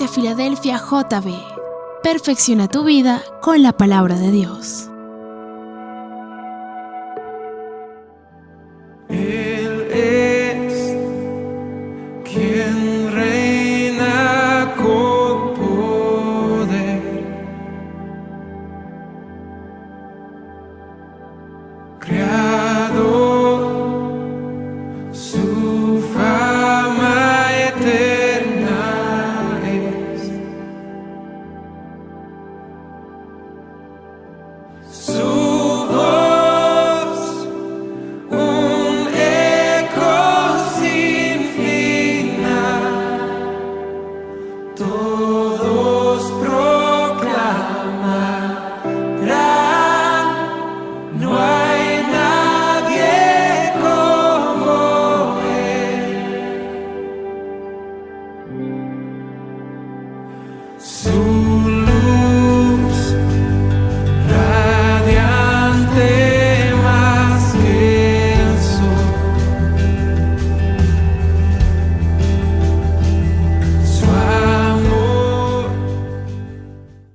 Iglesia Filadelfia JB. Perfecciona tu vida con la palabra de Dios. Él es quien reina con poder, Creador, su fama eterna es. Su voz, un eco sin final, todos proclamarán, no hay nadie como Él. Su luz radiante más que el sol, su amor.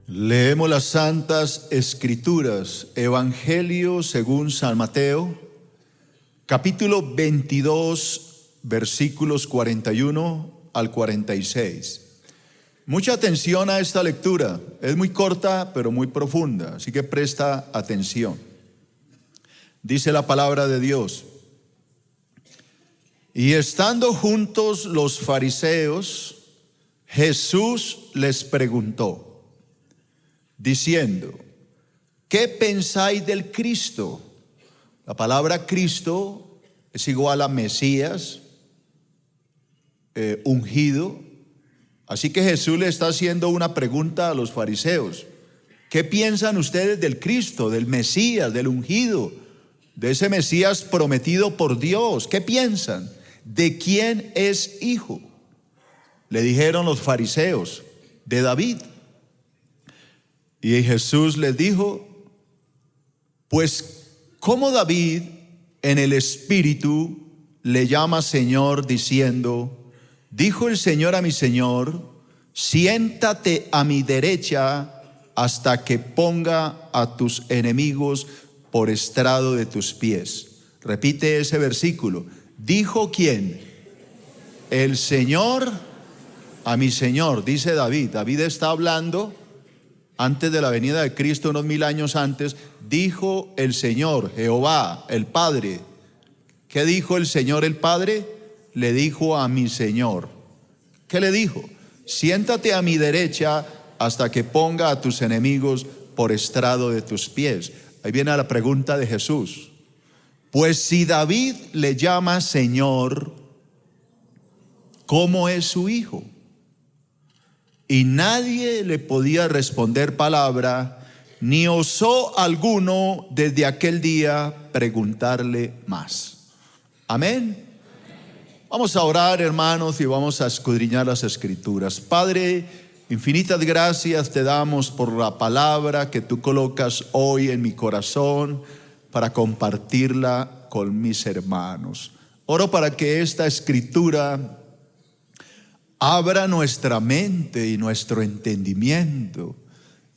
Leemos las Santas Escrituras, Evangelio según San Mateo, capítulo 22, versículos 41 al 46. Mucha atención a esta lectura, es muy corta pero muy profunda, así que presta atención. Dice la palabra de Dios: y estando juntos los fariseos, Jesús les preguntó, diciendo: ¿qué pensáis del Cristo? La palabra Cristo es igual a Mesías, ungido. Así que Jesús le está haciendo una pregunta a los fariseos. ¿Qué piensan ustedes del Cristo, del Mesías, del ungido, de ese Mesías prometido por Dios? ¿Qué piensan? ¿De quién es hijo? Le dijeron los fariseos: de David. Y Jesús les dijo: pues, ¿cómo David en el Espíritu le llama Señor, diciendo: dijo el Señor a mi Señor, siéntate a mi derecha hasta que ponga a tus enemigos por estrado de tus pies? Repite ese versículo. ¿Dijo quién? El Señor a mi Señor, dice David. David está hablando antes de la venida de Cristo, unos 1000 años antes. Dijo el Señor, Jehová, el Padre. ¿Qué dijo el Señor, el Padre? Le dijo a mi Señor. ¿Qué le dijo? Siéntate a mi derecha hasta que ponga a tus enemigos por estrado de tus pies. Ahí viene la pregunta de Jesús. Pues si David le llama Señor, ¿cómo es su hijo? Y nadie le podía responder palabra, ni osó alguno desde aquel día preguntarle más. Amén. Vamos a orar, hermanos, y vamos a escudriñar las Escrituras. Padre, infinitas gracias te damos por la palabra que tú colocas hoy en mi corazón para compartirla con mis hermanos. Oro para que esta Escritura abra nuestra mente y nuestro entendimiento,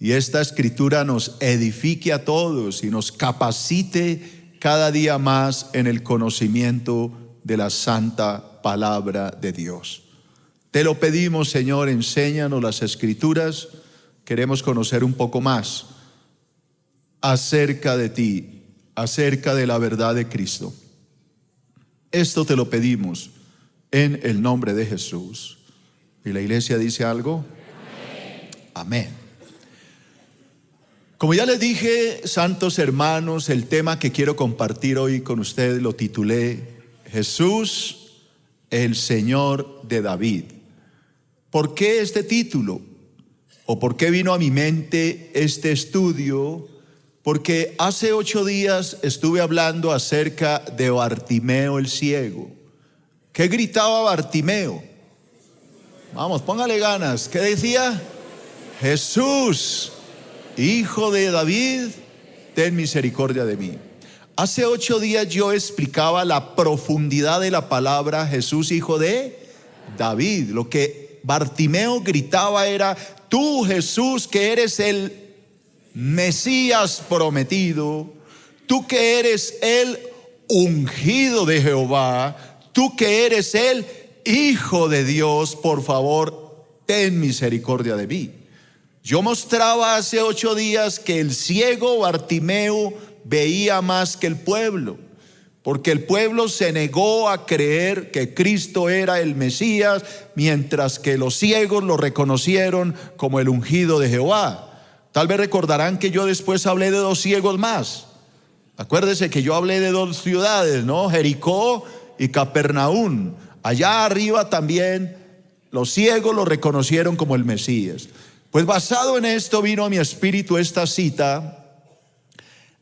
y esta Escritura nos edifique a todos y nos capacite cada día más en el conocimiento de la santa palabra de Dios. Te lo pedimos, Señor, enséñanos las Escrituras. Queremos conocer un poco más acerca de ti, acerca de la verdad de Cristo. Esto te lo pedimos en el nombre de Jesús. ¿Y la iglesia dice algo? Amén. Amén. Como ya les dije, santos hermanos, el tema que quiero compartir hoy con ustedes lo titulé Jesús, el Señor de David. ¿Por qué este título? ¿O por qué vino a mi mente este estudio? Porque hace 8 días estuve hablando acerca de Bartimeo el ciego. ¿Qué gritaba Bartimeo? Vamos, póngale ganas. ¿Qué decía? Jesús, Hijo de David, ten misericordia de mí. Hace 8 días yo explicaba la profundidad de la palabra Jesús, Hijo de David, lo que Bartimeo gritaba era: tú, Jesús, que eres el Mesías prometido, tú que eres el ungido de Jehová, tú que eres el Hijo de Dios, por favor, ten misericordia de mí. Yo mostraba hace 8 días que el ciego Bartimeo veía más que el pueblo, porque el pueblo se negó a creer que Cristo era el Mesías, mientras que los ciegos lo reconocieron como el ungido de Jehová. Tal vez recordarán que yo después hablé de 2 ciegos más. Acuérdese que yo hablé de 2 ciudades, ¿no? Jericó y Capernaum. Allá arriba también los ciegos lo reconocieron como el Mesías. Pues basado en esto vino a mi espíritu esta cita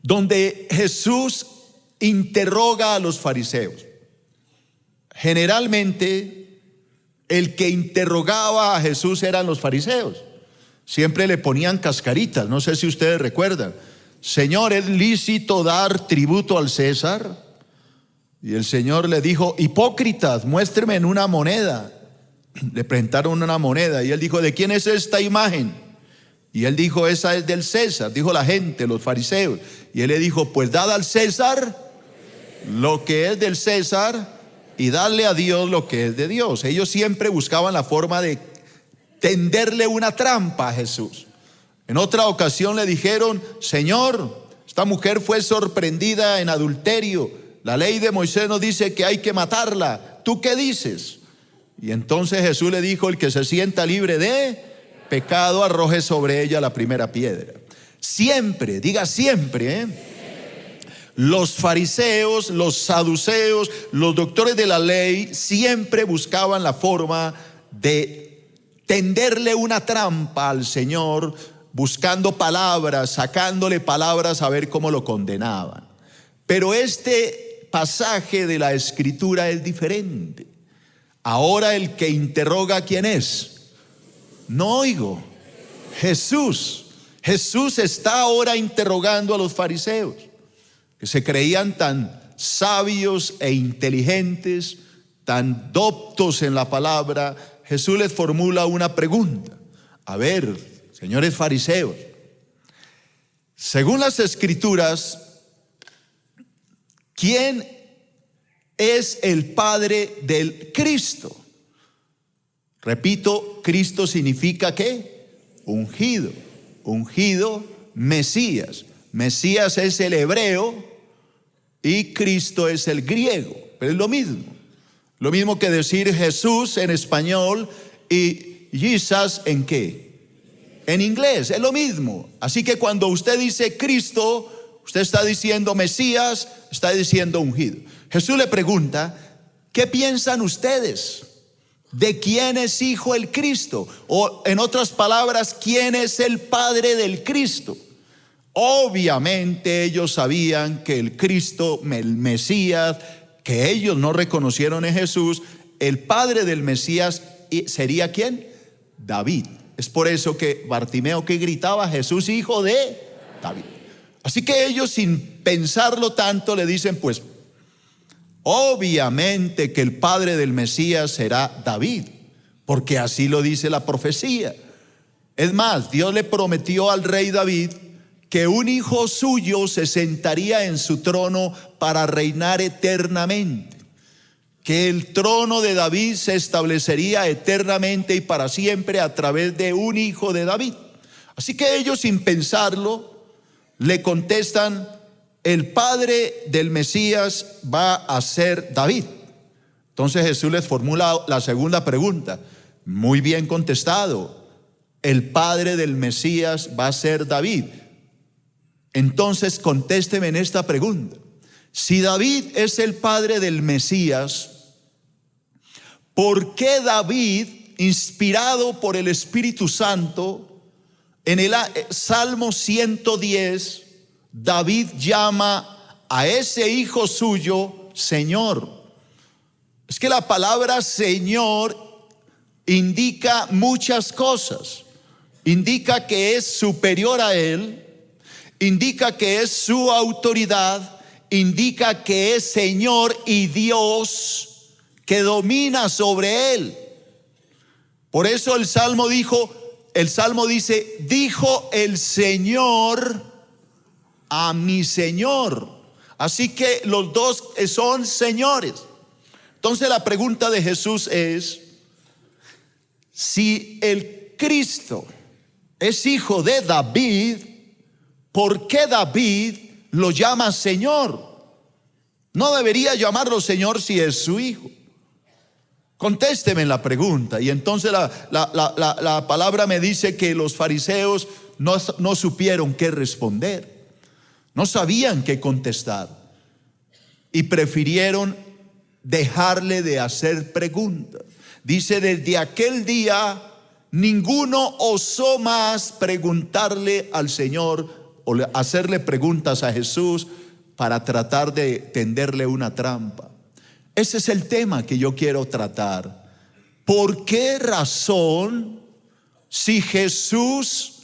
donde Jesús interroga a los fariseos. Generalmente el que interrogaba a Jesús eran los fariseos. Siempre le ponían cascaritas, no sé si ustedes recuerdan. Señor, ¿es lícito dar tributo al César? Y el Señor le dijo: hipócritas, muéstreme en una moneda. Le presentaron una moneda y él dijo: ¿de quién es esta imagen? Y él dijo: esa es del César. Dijo la gente, los fariseos. Y él le dijo: pues dad al César lo que es del César y dadle a Dios lo que es de Dios. Ellos siempre buscaban la forma de tenderle una trampa a Jesús. En otra ocasión le dijeron: Señor, esta mujer fue sorprendida en adulterio. La ley de Moisés nos dice que hay que matarla. ¿Tú qué dices? Y entonces Jesús le dijo: el que se sienta libre de pecado, arroje sobre ella la primera piedra. Siempre, diga siempre, los fariseos, los saduceos, los doctores de la ley siempre buscaban la forma de tenderle una trampa al Señor, buscando palabras, sacándole palabras a ver cómo lo condenaban. Pero este pasaje de la Escritura es diferente. Ahora el que interroga, ¿quién es? No oigo. Jesús. Jesús está ahora interrogando a los fariseos, que se creían tan sabios e inteligentes, tan doctos en la palabra. Jesús les formula una pregunta. A ver, señores fariseos, según las Escrituras, ¿quién es el Padre del Cristo? Repito, Cristo significa ¿qué? Ungido. Ungido, Mesías. Mesías es el hebreo y Cristo es el griego, pero es lo mismo. Lo mismo que decir Jesús en español y Jesus en ¿qué? En inglés, es lo mismo. Así que cuando usted dice Cristo, usted está diciendo Mesías, está diciendo ungido. Jesús le pregunta: ¿qué piensan ustedes? ¿De quién es hijo el Cristo? O en otras palabras, ¿quién es el Padre del Cristo? Obviamente ellos sabían que el Cristo, el Mesías, que ellos no reconocieron en Jesús, el Padre del Mesías sería ¿quién? David. Es por eso que Bartimeo que gritaba: Jesús, hijo de David. Así que ellos, sin pensarlo tanto, le dicen: pues obviamente que el padre del Mesías será David, porque así lo dice la profecía. Es más, Dios le prometió al rey David que un hijo suyo se sentaría en su trono para reinar eternamente, que el trono de David se establecería eternamente y para siempre a través de un hijo de David. Así que ellos, sin pensarlo, le contestan: el padre del Mesías va a ser David. Entonces Jesús les formula la segunda pregunta. Muy bien contestado. El padre del Mesías va a ser David. Entonces contésteme en esta pregunta. Si David es el padre del Mesías, ¿por qué David, inspirado por el Espíritu Santo, en el Salmo 110, David llama a ese hijo suyo Señor? Es que la palabra Señor indica muchas cosas. Indica que es superior a él, indica que es su autoridad, indica que es Señor y Dios que domina sobre él. Por eso el Salmo dice, dijo el Señor a mi Señor. Así que los dos son señores. Entonces la pregunta de Jesús es, si el Cristo es hijo de David, ¿por qué David lo llama Señor? No debería llamarlo Señor si es su hijo. Contésteme en la pregunta. Y entonces la palabra me dice que los fariseos no supieron qué responder. No sabían qué contestar. Y prefirieron dejarle de hacer preguntas. Dice, desde aquel día ninguno osó más preguntarle al Señor o hacerle preguntas a Jesús para tratar de tenderle una trampa. Ese es el tema que yo quiero tratar. ¿Por qué razón, si Jesús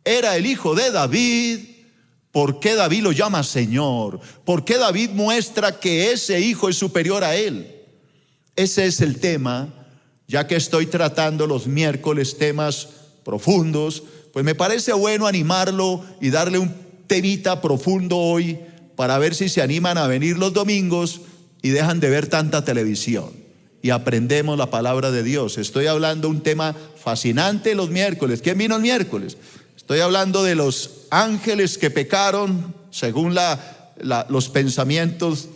era el hijo de David, por qué David lo llama Señor? ¿Por qué David muestra que ese hijo es superior a él? Ese es el tema, ya que estoy tratando los miércoles temas profundos, pues me parece bueno animarlo y darle un temita profundo hoy para ver si se animan a venir los domingos y dejan de ver tanta televisión y aprendemos la palabra de Dios. Estoy hablando un tema fascinante los miércoles. ¿Quién vino el miércoles? Estoy hablando de los ángeles que pecaron según los pensamientos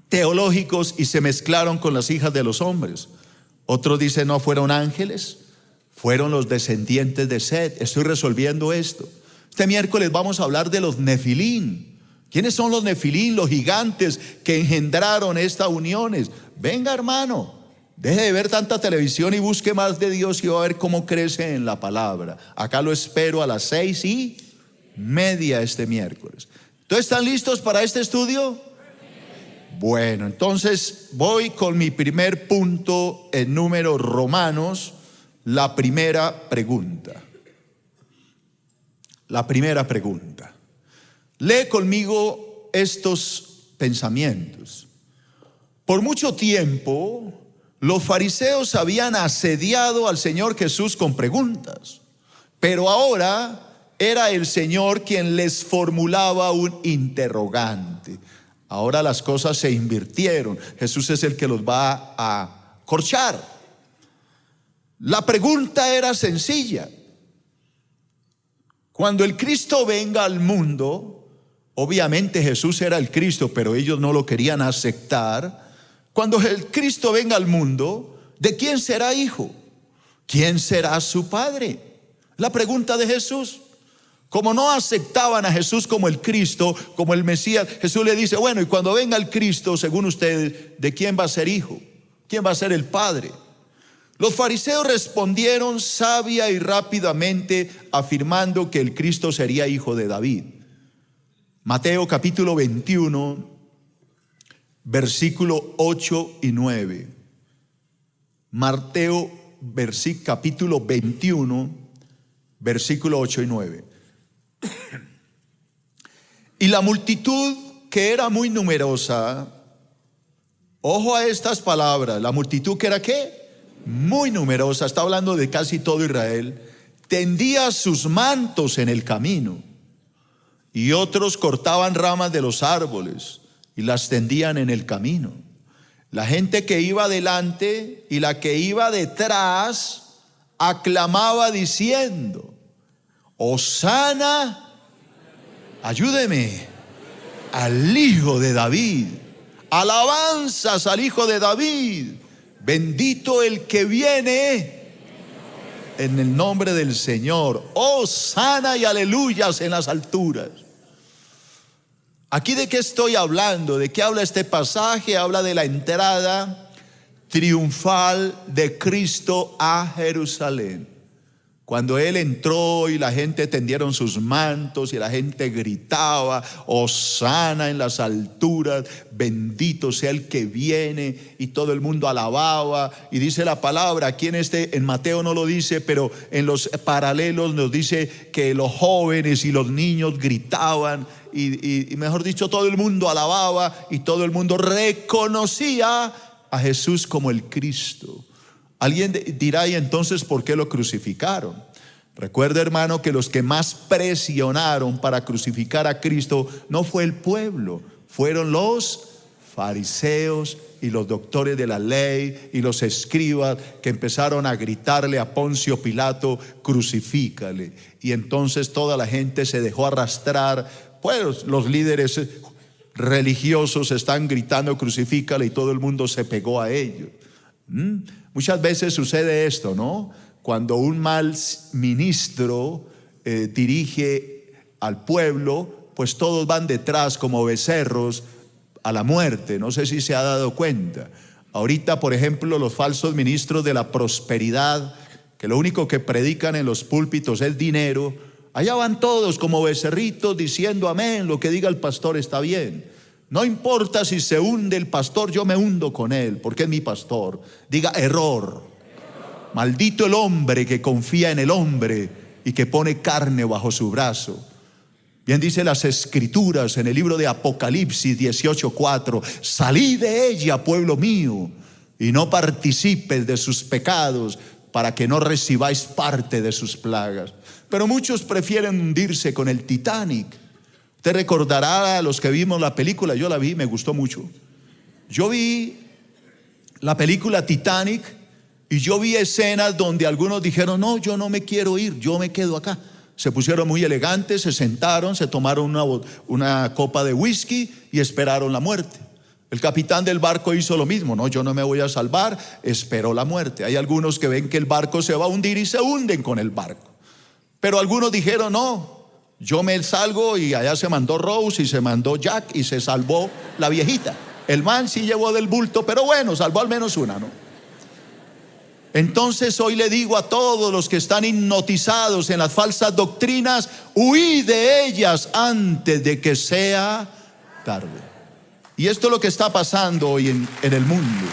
teológicos y se mezclaron con las hijas de los hombres. Otros dicen no fueron ángeles, fueron los descendientes de Set. Estoy resolviendo esto. Este miércoles vamos a hablar de los Nefilín. ¿Quiénes son los Nefilín? Los gigantes que engendraron estas uniones. Venga, hermano, deje de ver tanta televisión y busque más de Dios y va a ver cómo crece en la palabra. Acá lo espero a las 6:30 este miércoles. ¿Entonces están listos para este estudio? Bueno, entonces voy con mi primer punto en número Romanos, la primera pregunta. La primera pregunta. Lee conmigo estos pensamientos. Por mucho tiempo, los fariseos habían asediado al Señor Jesús con preguntas, pero ahora era el Señor quien les formulaba un interrogante. Ahora las cosas se invirtieron. Jesús es el que los va a corchar. La pregunta era sencilla. Cuando el Cristo venga al mundo, obviamente Jesús era el Cristo, pero ellos no lo querían aceptar. Cuando el Cristo venga al mundo, ¿de quién será hijo? ¿Quién será su padre? La pregunta de Jesús. Como no aceptaban a Jesús como el Cristo, como el Mesías, Jesús le dice, bueno, y cuando venga el Cristo, según ustedes, ¿de quién va a ser hijo? ¿Quién va a ser el padre? Los fariseos respondieron sabia y rápidamente afirmando que el Cristo sería hijo de David. Mateo capítulo 21, versículo 8 y 9. Mateo capítulo 21, versículo 8 y 9. Y la multitud, que era muy numerosa, ojo a estas palabras, la multitud que era ¿qué? Muy numerosa, está hablando de casi todo Israel, tendía sus mantos en el camino, y otros cortaban ramas de los árboles y las tendían en el camino. La gente que iba adelante y la que iba detrás aclamaba diciendo, Hosana, ayúdeme, al hijo de David, alabanzas al hijo de David, bendito el que viene en el nombre del Señor, Hosana y aleluyas en las alturas. Aquí de qué estoy hablando, de qué habla este pasaje, habla de la entrada triunfal de Cristo a Jerusalén. Cuando Él entró y la gente tendieron sus mantos y la gente gritaba, Hosana en las alturas, bendito sea el que viene, y todo el mundo alababa. Y dice la palabra, aquí en Mateo no lo dice, pero en los paralelos nos dice que los jóvenes y los niños gritaban y mejor dicho, todo el mundo alababa y todo el mundo reconocía a Jesús como el Cristo. Alguien dirá, ¿y entonces por qué lo crucificaron? Recuerda, hermano, que los que más presionaron para crucificar a Cristo no fue el pueblo, fueron los fariseos y los doctores de la ley y los escribas, que empezaron a gritarle a Poncio Pilato: crucifícale. Y entonces toda la gente se dejó arrastrar. Pues los líderes religiosos están gritando: crucifícale, y todo el mundo se pegó a ellos. Muchas veces sucede esto, ¿no? Cuando un mal ministro dirige al pueblo, pues todos van detrás como becerros a la muerte. No sé si se ha dado cuenta. Ahorita, por ejemplo, los falsos ministros de la prosperidad, que lo único que predican en los púlpitos es dinero, allá van todos como becerritos diciendo amén, lo que diga el pastor está bien. No importa si se hunde el pastor, yo me hundo con él, porque es mi pastor. Diga error. Maldito el hombre que confía en el hombre y que pone carne bajo su brazo. Bien dice las escrituras en el libro de Apocalipsis 18:4: salí de ella, pueblo mío, y no participes de sus pecados, para que no recibáis parte de sus plagas. Pero muchos prefieren hundirse con el Titanic. Usted recordará a los que vimos la película, yo la vi, me gustó mucho. Yo vi la película Titanic y yo vi escenas donde algunos dijeron: no, yo no me quiero ir, yo me quedo acá. Se pusieron muy elegantes, se sentaron, se tomaron una copa de whisky y esperaron la muerte. El capitán del barco hizo lo mismo: no, yo no me voy a salvar, esperó la muerte. Hay algunos que ven que el barco se va a hundir y se hunden con el barco. Pero algunos dijeron: no, yo me salgo, y allá se mandó Rose y se mandó Jack y se salvó la viejita. El man sí llevó del bulto, pero bueno, salvó al menos una, ¿no? Entonces hoy le digo a todos los que están hipnotizados en las falsas doctrinas: huid de ellas antes de que sea tarde. Y esto es lo que está pasando hoy en el mundo.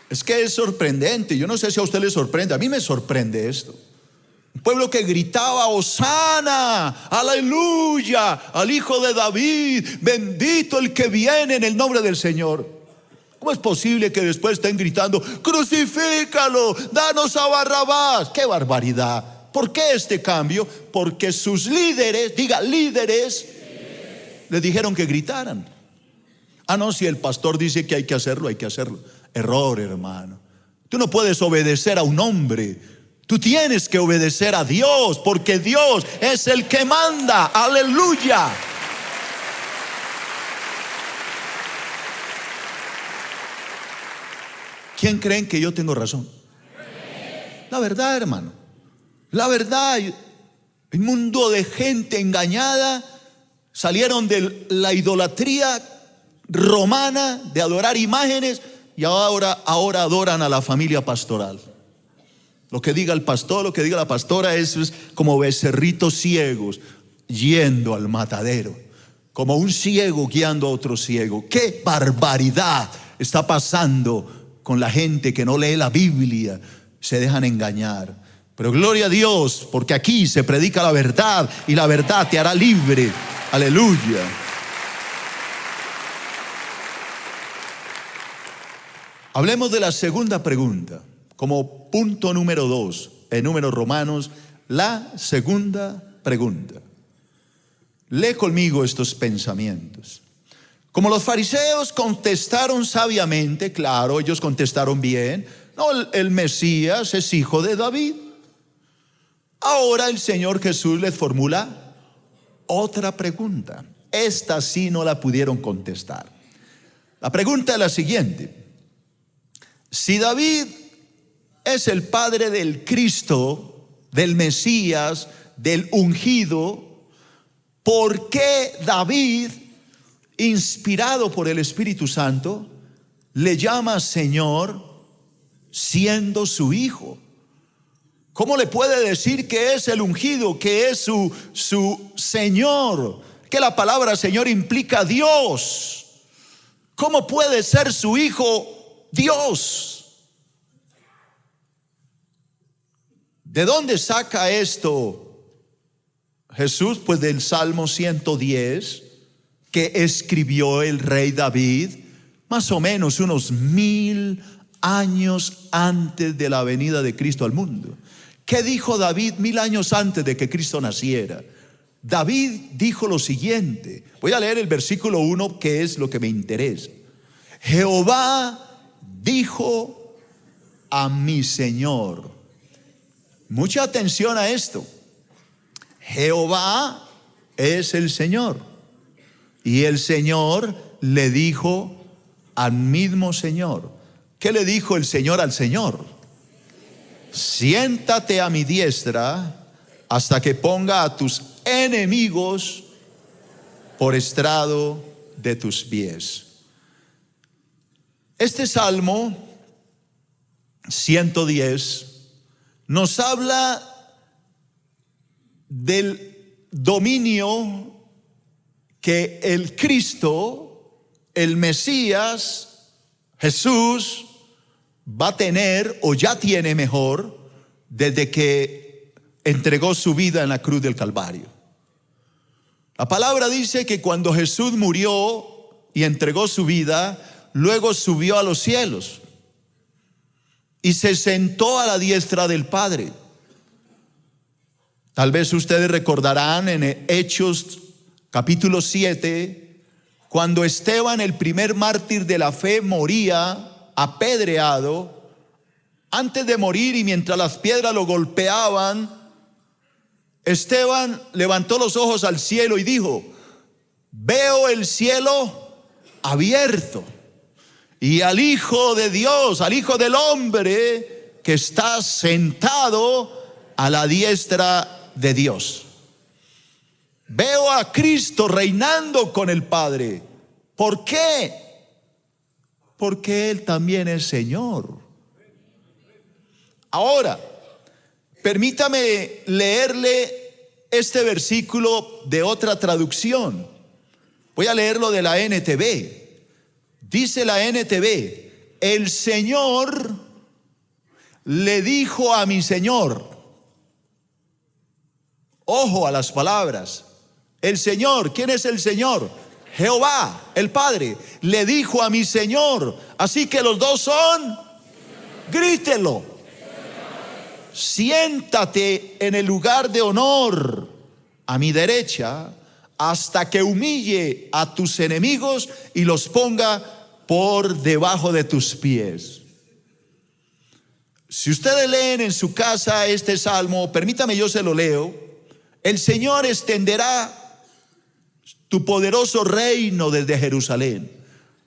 Es que es sorprendente. Yo no sé si a usted le sorprende, a mí me sorprende esto. Un pueblo que gritaba: Hosana, aleluya, al hijo de David, bendito el que viene en el nombre del Señor. ¿Cómo es posible que después estén gritando: crucifícalo, danos a Barrabás? ¡Qué barbaridad! ¿Por qué este cambio? Porque sus líderes, diga líderes, les dijeron que gritaran. Ah, no, si el pastor dice que hay que hacerlo, hay que hacerlo. Error, hermano. Tú no puedes obedecer a un hombre. Tú tienes que obedecer a Dios, porque Dios es el que manda. Aleluya. ¿Quién creen que yo tengo razón? La verdad, hermano. La verdad. Hay un mundo de gente engañada. Salieron de la idolatría romana, de adorar imágenes, y ahora adoran a la familia pastoral. Lo que diga el pastor, lo que diga la pastora es como becerritos ciegos yendo al matadero, como un ciego guiando a otro ciego. ¡Qué barbaridad está pasando con la gente que no lee la Biblia! Se dejan engañar. Pero gloria a Dios, porque aquí se predica la verdad y la verdad te hará libre. Aleluya. Hablemos de la segunda pregunta. Como punto número 2, en Números Romanos, la segunda pregunta. Lee conmigo estos pensamientos. Como los fariseos contestaron sabiamente, claro, ellos contestaron bien. No, el Mesías es hijo de David. Ahora el Señor Jesús les formula otra pregunta. Esta sí no la pudieron contestar. La pregunta es la siguiente: si David es el padre del Cristo, del Mesías, del ungido, ¿por qué David, inspirado por el Espíritu Santo, le llama Señor siendo su hijo? ¿Cómo le puede decir que es el ungido, que es su Señor? Que la palabra Señor implica Dios. ¿Cómo puede ser su hijo Dios? ¿De dónde saca esto Jesús? Pues del Salmo 110, que escribió el rey David, más o menos unos 1000 años antes de la venida de Cristo al mundo. ¿Qué dijo David 1000 años antes de que Cristo naciera? David dijo lo siguiente. Voy a leer el versículo 1, que es lo que me interesa. Jehová dijo a mi Señor. Mucha atención a esto. Jehová es el Señor. Y el Señor le dijo al mismo Señor. ¿Qué le dijo el Señor al Señor? Siéntate a mi diestra hasta que ponga a tus enemigos por estrado de tus pies. Este Salmo 110 nos habla del dominio que el Cristo, el Mesías, Jesús, va a tener, o ya tiene mejor, desde que entregó su vida en la cruz del Calvario. La palabra dice que cuando Jesús murió y entregó su vida, luego subió a los cielos y se sentó a la diestra del Padre. Tal vez ustedes recordarán en Hechos capítulo 7, cuando Esteban, el primer mártir de la fe, moría apedreado. Antes de morir y mientras las piedras lo golpeaban, Esteban levantó los ojos al cielo y dijo: veo el cielo abierto y al Hijo de Dios, al Hijo del Hombre, que está sentado a la diestra de Dios. Veo a Cristo reinando con el Padre. ¿Por qué? Porque Él también es Señor. Ahora, permítame leerle este versículo de otra traducción. Voy a leerlo de la NTV. Dice la NTV: el Señor le dijo a mi Señor. Ojo a las palabras. El Señor, ¿quién es el Señor? Jehová, el Padre, le dijo a mi Señor. Así que los dos son, grítelo: siéntate en el lugar de honor a mi derecha, hasta que humille a tus enemigos y los ponga por debajo de tus pies. Si ustedes leen en su casa este salmo, permítame, yo se lo leo. El Señor extenderá tu poderoso reino desde Jerusalén.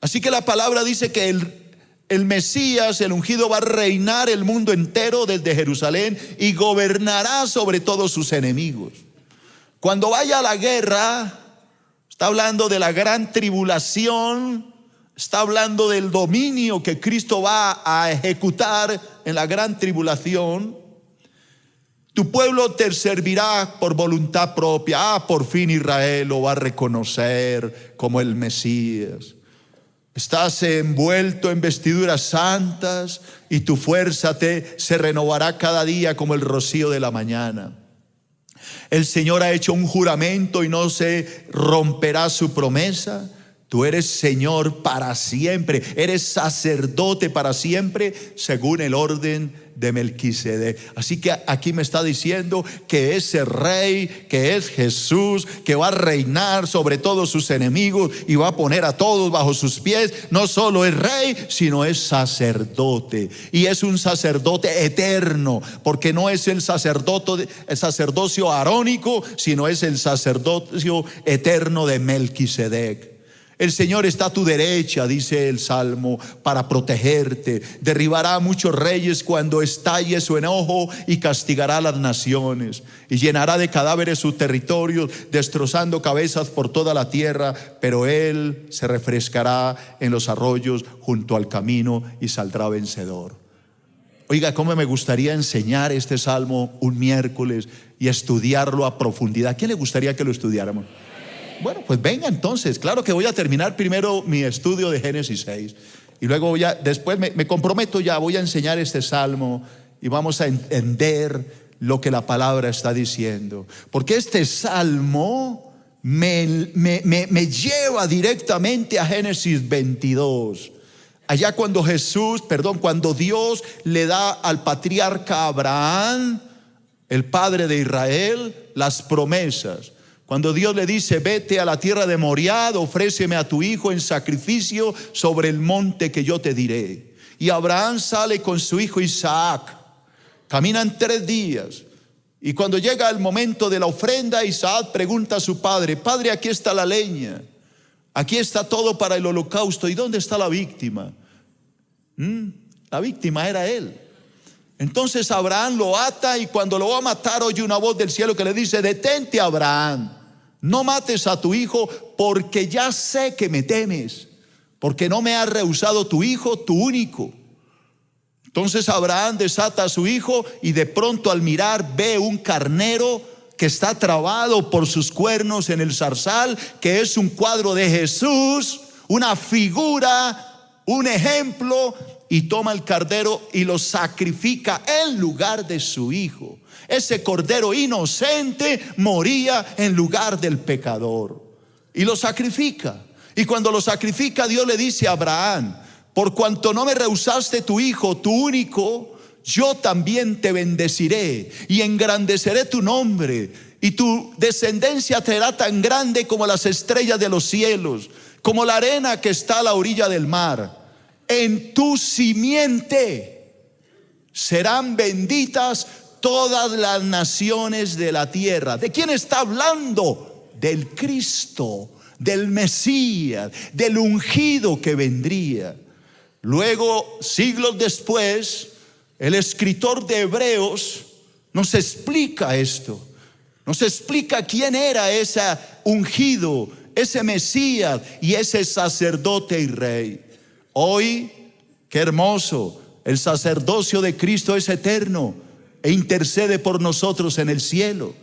Así que la palabra dice que el Mesías, el ungido, va a reinar el mundo entero desde Jerusalén y gobernará sobre todos sus enemigos. Cuando vaya a la guerra, está hablando de la gran tribulación, está hablando del dominio que Cristo va a ejecutar en la gran tribulación. Tu pueblo te servirá por voluntad propia. Por fin Israel lo va a reconocer como el Mesías. Estás envuelto en vestiduras santas y tu fuerza se renovará cada día como el rocío de la mañana. El Señor ha hecho un juramento y no se romperá su promesa. Tú eres Señor para siempre, eres sacerdote para siempre, según el orden de Melquisedec. Así que aquí me está diciendo que ese rey, que es Jesús, que va a reinar sobre todos sus enemigos y va a poner a todos bajo sus pies, no solo es rey, sino es sacerdote. Y es un sacerdote eterno, porque no es el sacerdocio arónico, sino es el sacerdocio eterno de Melquisedec. El Señor está a tu derecha, dice el Salmo, para protegerte. Derribará a muchos reyes cuando estalle su enojo y castigará a las naciones. Y llenará de cadáveres sus territorios, destrozando cabezas por toda la tierra. Pero Él se refrescará en los arroyos junto al camino y saldrá vencedor. Oiga, cómo me gustaría enseñar este Salmo un miércoles y estudiarlo a profundidad. ¿A quién le gustaría que lo estudiáramos? Bueno, pues venga entonces. Claro que voy a terminar primero mi estudio de Génesis 6 y luego después me comprometo, voy a enseñar este salmo y vamos a entender lo que la palabra está diciendo. Porque este salmo me lleva directamente a Génesis 22. Allá cuando Dios le da al patriarca Abraham, el padre de Israel, las promesas. Cuando Dios le dice: vete a la tierra de Moriah, ofréceme a tu hijo en sacrificio sobre el monte que yo te diré. Y Abraham sale con su hijo Isaac. Caminan 3 días. Y cuando llega el momento de la ofrenda, Isaac pregunta a su padre: Padre, aquí está la leña, aquí está todo para el holocausto. ¿Y dónde está la víctima? La víctima era él. Entonces Abraham lo ata, y cuando lo va a matar, oye una voz del cielo que le dice: detente, Abraham, no mates a tu hijo, porque ya sé que me temes, porque no me has rehusado tu hijo, tu único. Entonces Abraham desata a su hijo, y de pronto al mirar ve un carnero que está trabado por sus cuernos en el zarzal, que es un cuadro de Jesús, una figura, un ejemplo, y toma el cordero y lo sacrifica en lugar de su hijo. Ese cordero inocente moría en lugar del pecador, y lo sacrifica. Y cuando lo sacrifica, Dios le dice a Abraham: por cuanto no me rehusaste tu hijo, tu único, yo también te bendeciré y engrandeceré tu nombre, y tu descendencia será tan grande como las estrellas de los cielos, como la arena que está a la orilla del mar. En tu simiente serán benditas todas las naciones de la tierra. ¿De quién está hablando? Del Cristo, del Mesías, del ungido que vendría. Luego, siglos después, el escritor de Hebreos nos explica esto. Nos explica quién era ese ungido, ese Mesías y ese sacerdote y rey. Hoy, qué hermoso, el sacerdocio de Cristo es eterno e intercede por nosotros en el cielo.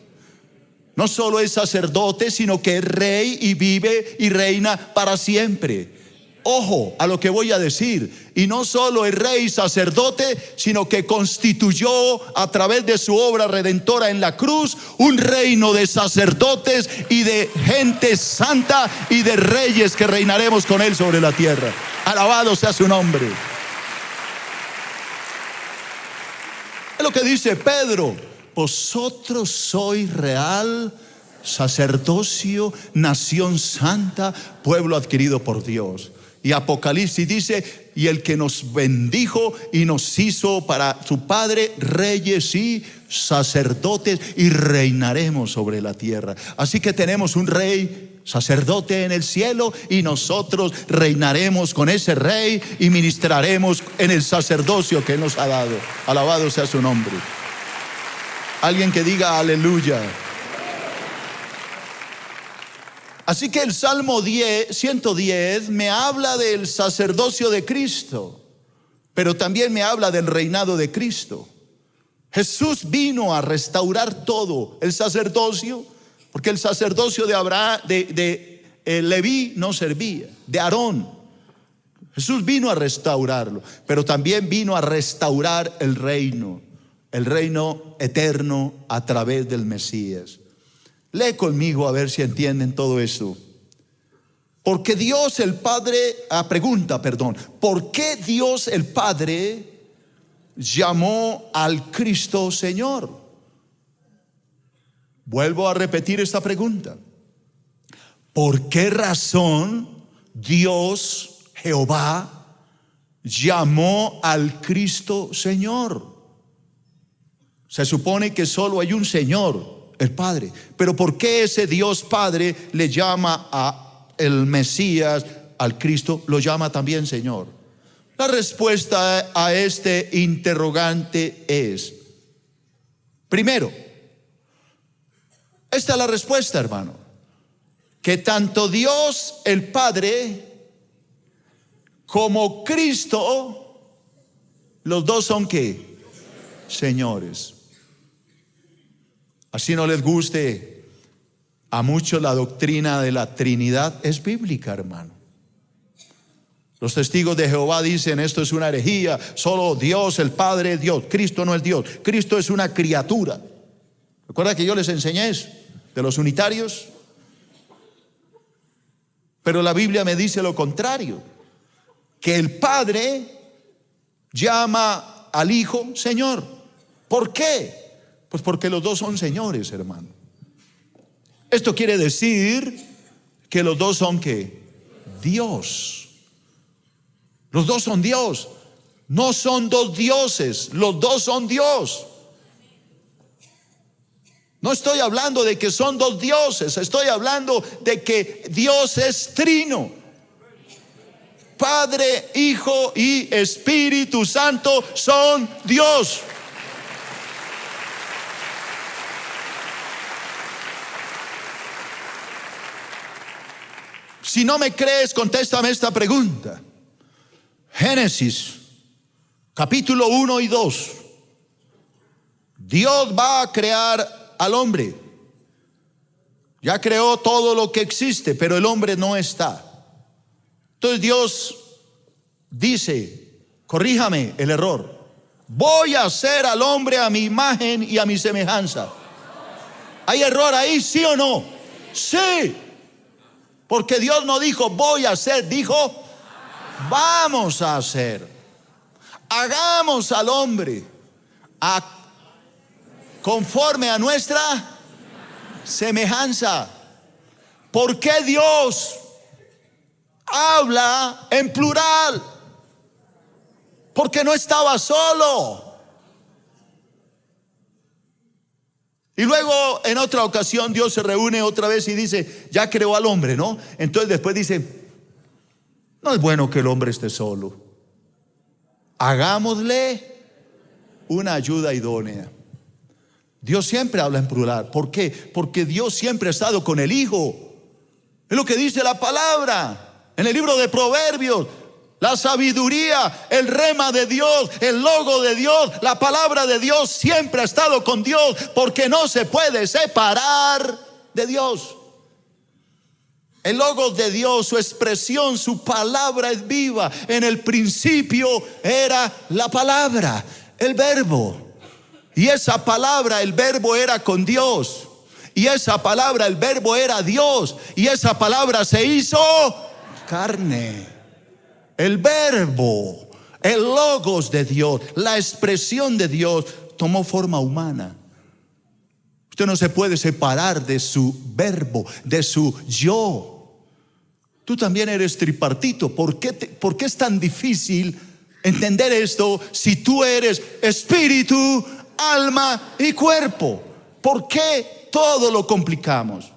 No solo es sacerdote, sino que es rey y vive y reina para siempre. Ojo a lo que voy a decir. Y no solo es rey y sacerdote, sino que constituyó a través de su obra redentora en la cruz un reino de sacerdotes y de gente santa y de reyes que reinaremos con él sobre la tierra. Alabado sea su nombre. Es lo que dice Pedro: vosotros sois real sacerdocio, nación santa, pueblo adquirido por Dios. Y Apocalipsis dice: y el que nos bendijo y nos hizo para su Padre reyes y sacerdotes, y reinaremos sobre la tierra. Así que tenemos un rey sacerdote en el cielo, y nosotros reinaremos con ese rey y ministraremos en el sacerdocio que él nos ha dado. Alabado sea su nombre. Alguien que diga aleluya. Así que el Salmo 110 me habla del sacerdocio de Cristo, pero también me habla del reinado de Cristo. Jesús vino a restaurar todo el sacerdocio, porque el sacerdocio de Abraham, de Leví no servía, de Aarón. Jesús vino a restaurarlo, pero también vino a restaurar el reino eterno a través del Mesías. Lee conmigo a ver si entienden todo eso. Porque Dios el Padre, ¿por qué Dios el Padre llamó al Cristo Señor? Vuelvo a repetir esta pregunta. ¿Por qué razón Dios, Jehová, llamó al Cristo Señor? Se supone que solo hay un Señor, el Padre. Pero ¿por qué ese Dios Padre le llama a el Mesías, al Cristo, lo llama también Señor? La respuesta a este interrogante es: primero, esta es la respuesta, hermano, que tanto Dios el Padre como Cristo, los dos son ¿qué? Señores. Así no les guste a muchos la doctrina de la Trinidad, es bíblica, hermano. Los testigos de Jehová dicen: esto es una herejía, solo Dios el Padre es Dios, Cristo no es Dios, Cristo es una criatura. ¿Recuerda que yo les enseñé eso de los unitarios? Pero la Biblia me dice lo contrario, que el Padre llama al Hijo Señor. ¿Por qué? Pues porque los dos son señores, hermano. Esto quiere decir que los dos son ¿qué? Dios. Los dos son Dios. No son dos dioses, los dos son Dios. No estoy hablando de que son dos dioses, estoy hablando de que Dios es trino. Padre, Hijo y Espíritu Santo son Dios. Si no me crees, contéstame esta pregunta. Génesis, capítulo 1 y 2. Dios va a crear al hombre. Ya creó todo lo que existe, pero el hombre no está. Entonces Dios dice, corríjame el error, voy a hacer al hombre a mi imagen y a mi semejanza. ¿Hay error ahí, sí o no? Sí. Porque Dios no dijo voy a hacer, dijo vamos a hacer. Hagamos al hombre conforme a nuestra semejanza. ¿Por qué Dios habla en plural? Porque no estaba solo. Y luego en otra ocasión Dios se reúne otra vez y dice, ya creó al hombre, ¿no? Entonces después dice, no es bueno que el hombre esté solo. Hagámosle una ayuda idónea. Dios siempre habla en plural. ¿Por qué? Porque Dios siempre ha estado con el Hijo. Es lo que dice la palabra en el libro de Proverbios. La sabiduría, el rema de Dios, el logo de Dios, la palabra de Dios siempre ha estado con Dios, porque no se puede separar de Dios. El logo de Dios, su expresión, su palabra es viva. En el principio era la palabra, el verbo. Y esa palabra, el verbo, era con Dios. Y esa palabra, el verbo, era Dios. Y esa palabra se hizo carne. El verbo, el logos de Dios, la expresión de Dios tomó forma humana. Usted no se puede separar de su verbo, de su yo. Tú también eres tripartito. ¿Por qué es tan difícil entender esto si tú eres espíritu, alma y cuerpo? ¿Por qué todo lo complicamos?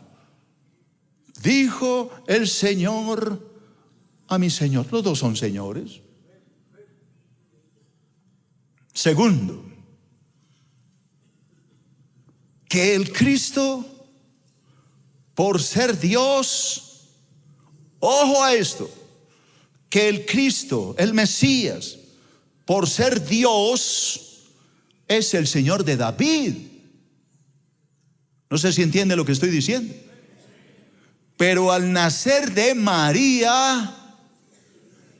Dijo el Señor a mi Señor. Los dos son señores. Segundo, que el Cristo, por ser Dios, ojo a esto, que el Cristo, el Mesías, por ser Dios, es el Señor de David. No sé si entiende lo que estoy diciendo. Pero al nacer de María,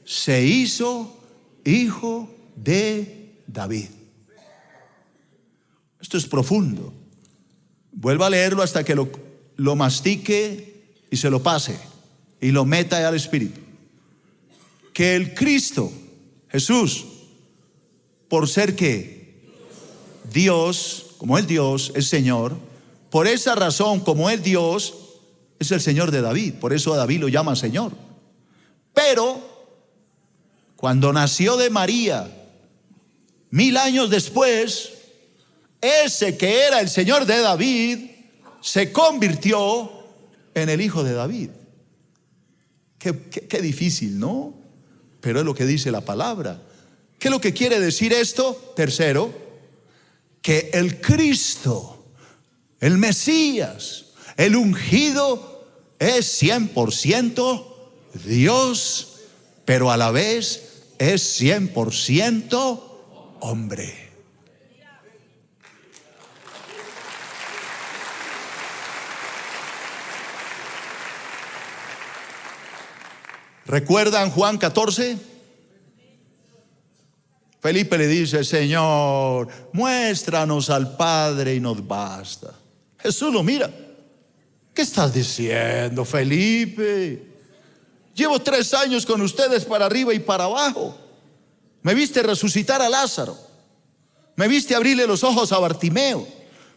se hizo hijo de David. Esto es profundo. Vuelva a leerlo hasta que lo mastique y se lo pase y lo meta al espíritu. Que el Cristo, Jesús, por ser que Dios, como el Dios es Señor, por esa razón, como el Dios es el Señor de David, por eso a David lo llama Señor. Pero cuando nació de María, 1000 años después, ese que era el Señor de David se convirtió en el Hijo de David. Qué difícil, ¿no? Pero es lo que dice la palabra. ¿Qué es lo que quiere decir esto? Tercero, que el Cristo, el Mesías, el ungido, es 100% Dios, pero a la vez es 100% hombre. ¿Recuerdan Juan 14? Felipe le dice, Señor, muéstranos al Padre y nos basta. Jesús lo mira. ¿Qué estás diciendo, Felipe? Llevo 3 años con ustedes para arriba y para abajo. Me viste resucitar a Lázaro. Me viste abrirle los ojos a Bartimeo.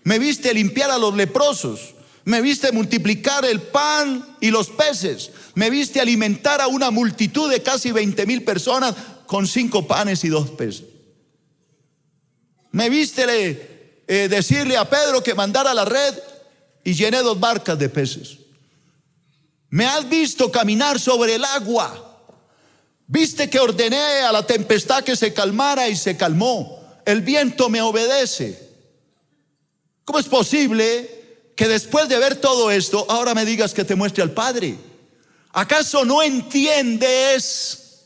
Me viste limpiar a los leprosos. Me viste multiplicar el pan y los peces. Me viste alimentar a una multitud de casi 20,000 personas con 5 panes y 2 peces. Me viste decirle a Pedro que mandara la red y llené 2 barcas de peces. Me has visto caminar sobre el agua. Viste que ordené a la tempestad que se calmara y se calmó. El viento me obedece. ¿Cómo es posible que después de ver todo esto ahora me digas que te muestre al Padre? ¿Acaso no entiendes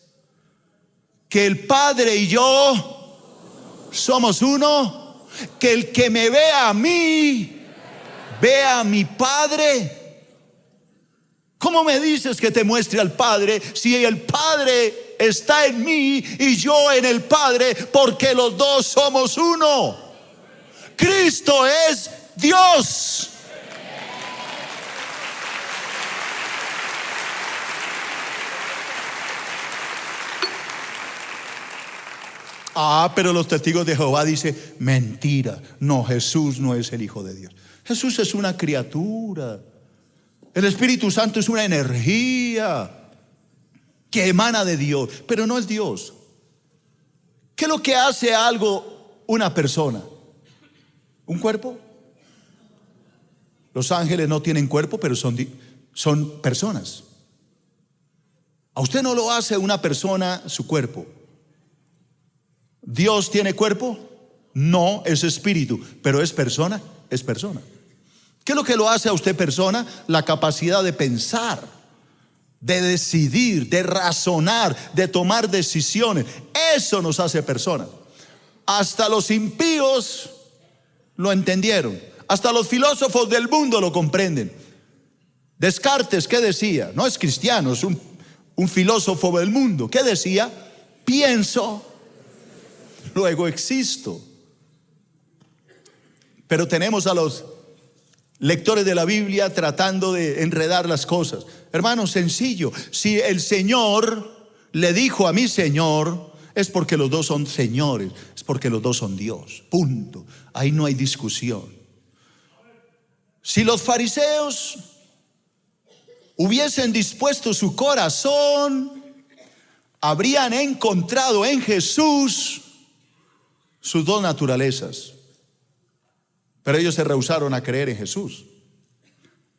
que el Padre y yo somos uno? Que el que me vea a mí, vea a mi Padre. ¿Cómo me dices que te muestre al Padre si el Padre está en mí y yo en el Padre? Porque los dos somos uno. Cristo es Dios. Pero los testigos de Jehová dicen, mentira, no, Jesús no es el Hijo de Dios. Jesús es una criatura. El Espíritu Santo es una energía que emana de Dios, pero no es Dios. ¿Qué es lo que hace algo una persona? ¿Un cuerpo? Los ángeles no tienen cuerpo, pero son personas. A usted no lo hace una persona su cuerpo. ¿Dios tiene cuerpo? No, es espíritu, pero es persona, es persona. ¿Qué es lo que lo hace a usted persona? La capacidad de pensar, de decidir, de razonar, de tomar decisiones. Eso nos hace personas. Hasta los impíos lo entendieron. Hasta los filósofos del mundo lo comprenden. Descartes, ¿qué decía? No es cristiano, es un filósofo del mundo. ¿Qué decía? Pienso, luego existo. Pero tenemos a los lectores de la Biblia tratando de enredar las cosas. Hermano, sencillo. Si el Señor le dijo a mi Señor, es porque los dos son señores, es porque los dos son Dios. Punto. Ahí no hay discusión. Si los fariseos hubiesen dispuesto su corazón, habrían encontrado en Jesús sus 2 naturalezas. Pero ellos se rehusaron a creer en Jesús.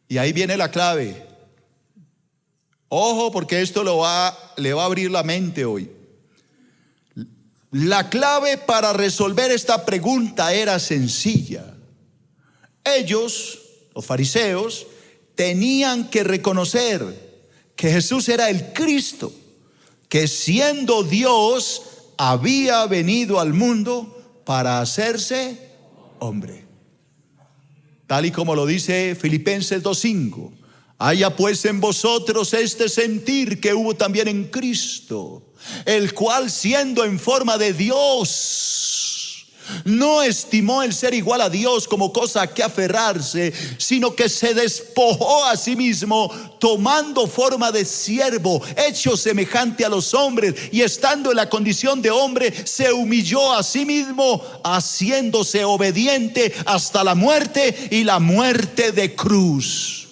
Y ahí viene la clave. Ojo, porque esto le va a abrir la mente hoy. La clave para resolver esta pregunta era sencilla. Ellos, los fariseos, tenían que reconocer que Jesús era el Cristo, que siendo Dios había venido al mundo para hacerse hombre. Tal y como lo dice Filipenses 2:5. Haya pues en vosotros este sentir que hubo también en Cristo, el cual siendo en forma de Dios, no estimó el ser igual a Dios como cosa a que aferrarse, sino que se despojó a sí mismo, tomando forma de siervo, hecho semejante a los hombres, y estando en la condición de hombre, se humilló a sí mismo, haciéndose obediente hasta la muerte, y la muerte de cruz.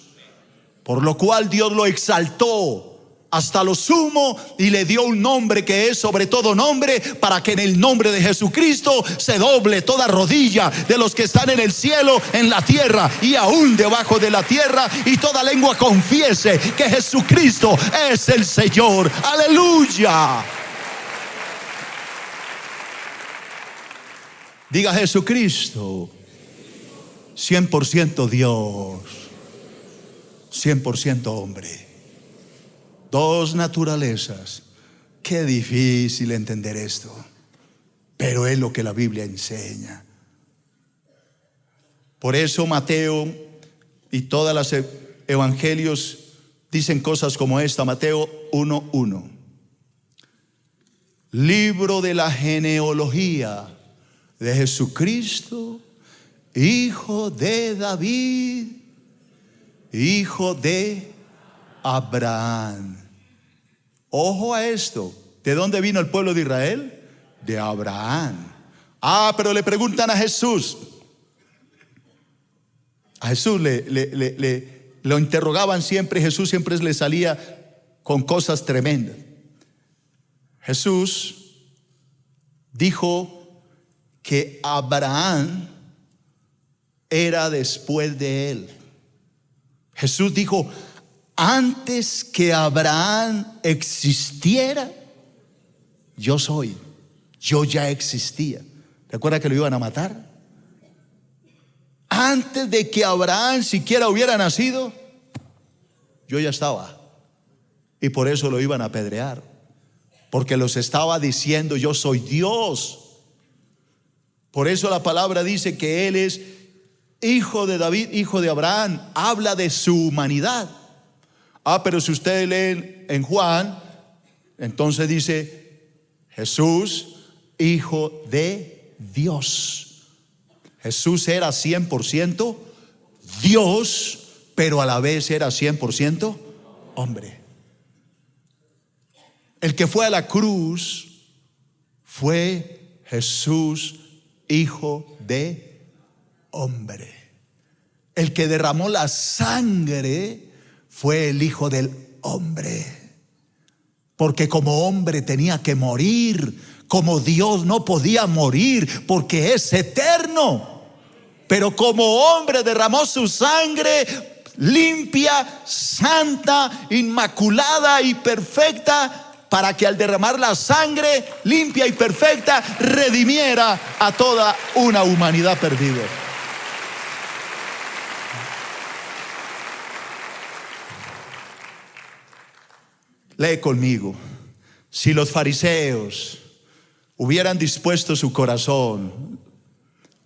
Por lo cual Dios lo exaltó hasta lo sumo y le dio un nombre que es sobre todo nombre, para que en el nombre de Jesucristo se doble toda rodilla de los que están en el cielo, en la tierra y aún debajo de la tierra, y toda lengua confiese que Jesucristo es el Señor. Aleluya. Diga Jesucristo, 100% Dios, 100% hombre. 2 naturalezas. Qué difícil entender esto, pero es lo que la Biblia enseña. Por eso Mateo y todas las evangelios dicen cosas como esta. Mateo 1:1. Libro de la genealogía de Jesucristo, hijo de David, hijo de Abraham. Ojo a esto. ¿De dónde vino el pueblo de Israel? De Abraham. Pero le preguntan a Jesús. A Jesús lo interrogaban siempre. Jesús siempre le salía con cosas tremendas. Jesús dijo que Abraham era después de él. Jesús dijo: antes que Abraham existiera, yo soy. Yo ya existía. ¿Recuerda que lo iban a matar? Antes de que Abraham siquiera hubiera nacido, yo ya estaba. Y por eso lo iban a apedrear, porque los estaba diciendo: yo soy Dios. Por eso la palabra dice que él es hijo de David, hijo de Abraham. Habla de su humanidad. Pero si ustedes leen en Juan, entonces dice: Jesús, hijo de Dios. Jesús era 100% Dios, pero a la vez era 100% hombre. El que fue a la cruz fue Jesús, hijo de hombre. El que derramó la sangre fue el hijo del hombre. Porque como hombre tenía que morir. Como Dios no podía morir porque es eterno. Pero como hombre derramó su sangre limpia, santa, inmaculada y perfecta, para que al derramar la sangre limpia y perfecta redimiera a toda una humanidad perdida. Lee conmigo. Si los fariseos hubieran dispuesto su corazón,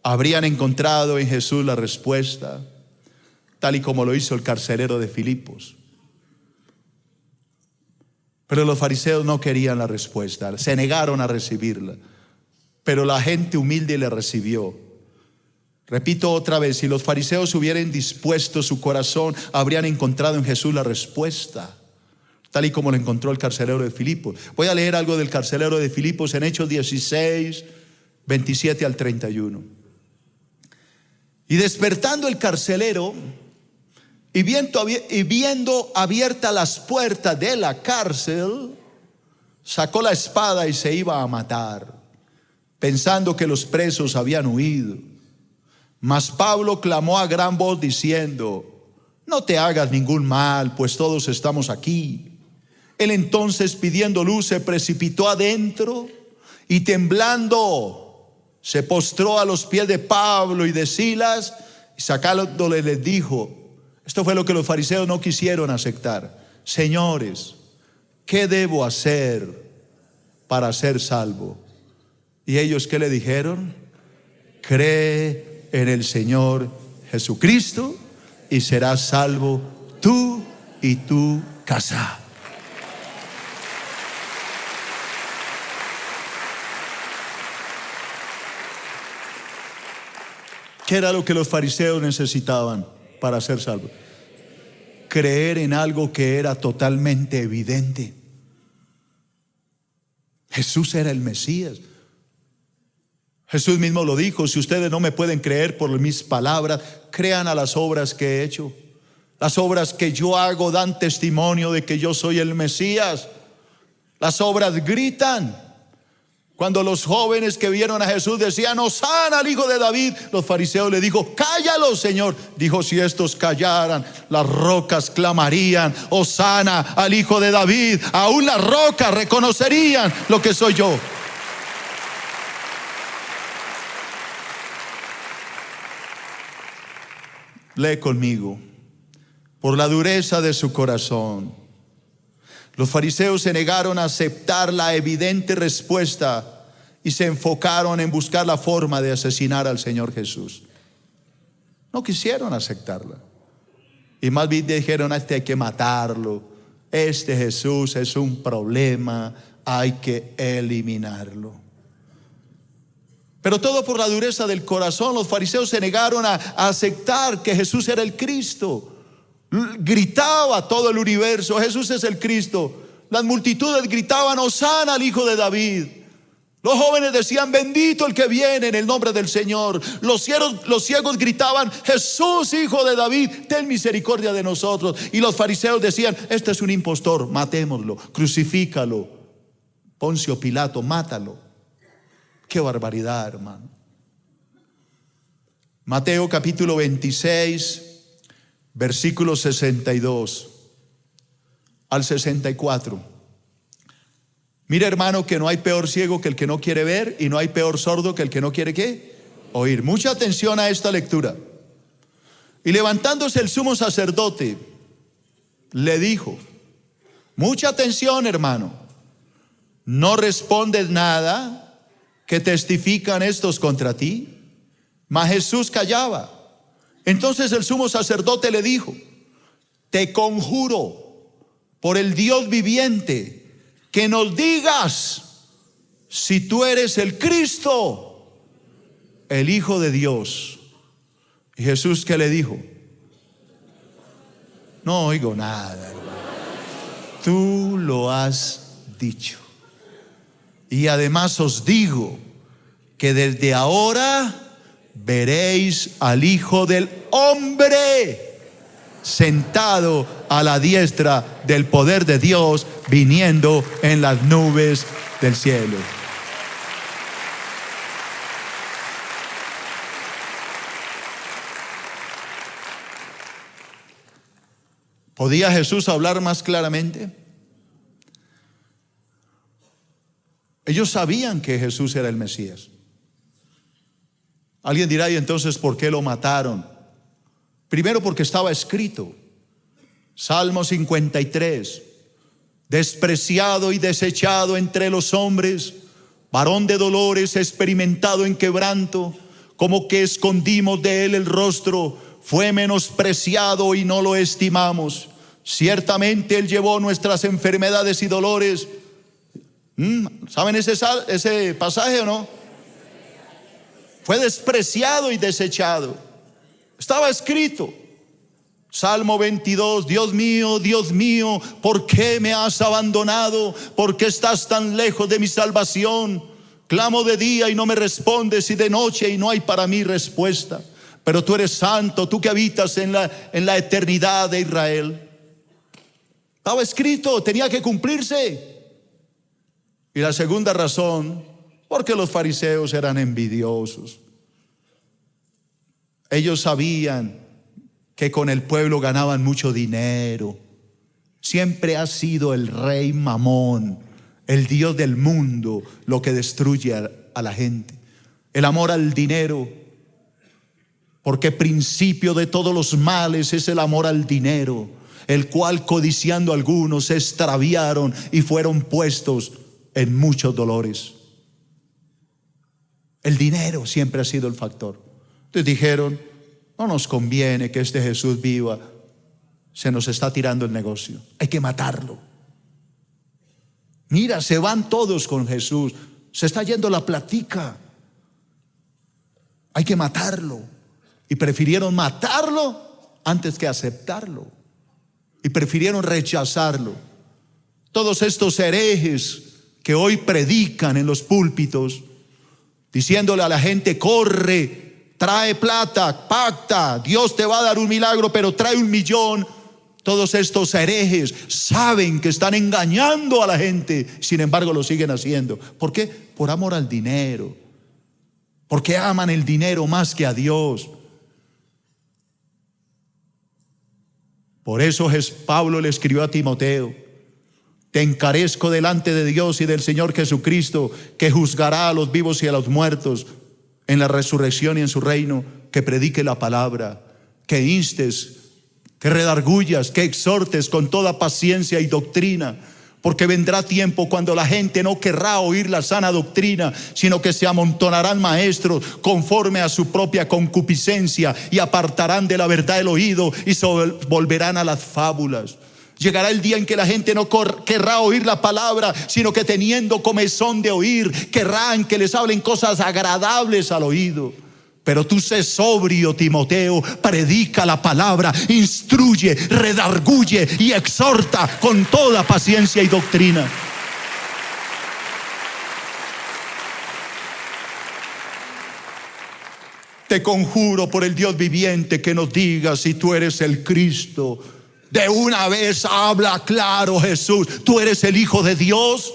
habrían encontrado en Jesús la respuesta, tal y como lo hizo el carcelero de Filipos. Pero los fariseos no querían la respuesta, se negaron a recibirla. Pero la gente humilde le recibió. Repito otra vez: si los fariseos hubieran dispuesto su corazón, habrían encontrado en Jesús la respuesta, tal y como lo encontró el carcelero de Filipos. Voy a leer algo del carcelero de Filipos en Hechos 16, 27 al 31. Y despertando el carcelero, y viendo abiertas las puertas de la cárcel, sacó la espada y se iba a matar, pensando que los presos habían huido. Mas Pablo clamó a gran voz diciendo: no te hagas ningún mal, pues todos estamos aquí. Él entonces, pidiendo luz, se precipitó adentro y temblando se postró a los pies de Pablo y de Silas, y sacándole les dijo: esto fue lo que los fariseos no quisieron aceptar: señores, ¿qué debo hacer para ser salvo? Y ellos, ¿qué le dijeron? Cree en el Señor Jesucristo y serás salvo tú y tu casa. ¿Qué era lo que los fariseos necesitaban para ser salvos? Creer en algo que era totalmente evidente. Jesús era el Mesías. Jesús mismo lo dijo: si ustedes no me pueden creer por mis palabras, crean a las obras que he hecho. Las obras que yo hago dan testimonio de que yo soy el Mesías. Las obras gritan. Cuando los jóvenes que vieron a Jesús decían: Hosana al hijo de David, los fariseos le dijo: cállalo, Señor. Dijo: si estos callaran, las rocas clamarían: Hosana al hijo de David. Aún las rocas reconocerían lo que soy yo. Lee conmigo. Por la dureza de su corazón, los fariseos se negaron a aceptar la evidente respuesta y se enfocaron en buscar la forma de asesinar al Señor Jesús. No quisieron aceptarla. Y más bien dijeron: este hay que matarlo. Este Jesús es un problema, hay que eliminarlo. Pero todo por la dureza del corazón. Los fariseos se negaron a aceptar que Jesús era el Cristo. Gritaba todo el universo: Jesús es el Cristo. Las multitudes gritaban: Hosana al Hijo de David. Los jóvenes decían: bendito el que viene en el nombre del Señor. Los ciegos gritaban: Jesús, Hijo de David, ten misericordia de nosotros. Y los fariseos decían: este es un impostor, matémoslo, crucifícalo. Poncio Pilato, mátalo. Qué barbaridad, hermano. Mateo capítulo 26, versículos 62 al 64. Mira, hermano, que no hay peor ciego que el que no quiere ver, y no hay peor sordo que el que no quiere ¿qué? Oír. Mucha atención a esta lectura. Y levantándose el sumo sacerdote, le dijo: mucha atención, hermano, ¿no respondes nada que testifican estos contra ti? Mas Jesús callaba. Entonces el sumo sacerdote le dijo: te conjuro por el Dios viviente, que nos digas si tú eres el Cristo, el Hijo de Dios. Y Jesús, ¿qué le dijo? No oigo nada, hermano. Tú lo has dicho. Y además os digo que desde ahora veréis al Hijo del Hombre sentado a la diestra del poder de Dios, viniendo en las nubes del cielo. ¿Podía Jesús hablar más claramente? Ellos sabían que Jesús era el Mesías. Alguien dirá: ¿y entonces por qué lo mataron? Primero, porque estaba escrito. Salmo 53. Despreciado y desechado entre los hombres, varón de dolores, experimentado en quebranto, como que escondimos de él el rostro, fue menospreciado y no lo estimamos. Ciertamente él llevó nuestras enfermedades y dolores. ¿Saben ese pasaje o no? Fue despreciado y desechado. Estaba escrito. Salmo 22. Dios mío, ¿por qué me has abandonado? ¿Por qué estás tan lejos de mi salvación? Clamo de día y no me respondes, y de noche y no hay para mí respuesta. Pero tú eres santo, tú que habitas en la eternidad de Israel. Estaba escrito, tenía que cumplirse. Y la segunda razón, porque los fariseos eran envidiosos. Ellos sabían que con el pueblo ganaban mucho dinero. Siempre ha sido el rey Mamón, el Dios del mundo, lo que destruye a la gente. El amor al dinero, porque principio de todos los males es el amor al dinero, el cual codiciando algunos se extraviaron y fueron puestos en muchos dolores. El dinero siempre ha sido el factor. Entonces dijeron: no nos conviene que este Jesús viva, se nos está tirando el negocio, hay que matarlo. Mira, se van todos con Jesús, se está yendo la platica, hay que matarlo. Y prefirieron matarlo antes que aceptarlo, y prefirieron rechazarlo. Todos estos herejes que hoy predican en los púlpitos, diciéndole a la gente: corre, trae plata, pacta, Dios te va a dar un milagro, pero trae 1 millón. Todos estos herejes saben que están engañando a la gente, sin embargo lo siguen haciendo. ¿Por qué? Por amor al dinero, porque aman el dinero más que a Dios. Por eso Pablo le escribió a Timoteo: te encarezco delante de Dios y del Señor Jesucristo, que juzgará a los vivos y a los muertos en la resurrección y en su reino, que predique la palabra, que instes, que redargullas, que exhortes con toda paciencia y doctrina, porque vendrá tiempo cuando la gente no querrá oír la sana doctrina, sino que se amontonarán maestros conforme a su propia concupiscencia, y apartarán de la verdad el oído y se volverán a las fábulas. Llegará el día en que la gente no querrá oír la palabra, sino que teniendo comezón de oír, querrán que les hablen cosas agradables al oído. Pero tú sé sobrio, Timoteo, predica la palabra, instruye, redarguye y exhorta con toda paciencia y doctrina. Te conjuro por el Dios viviente que nos digas si tú eres el Cristo. De una vez habla claro, Jesús, tú eres el Hijo de Dios.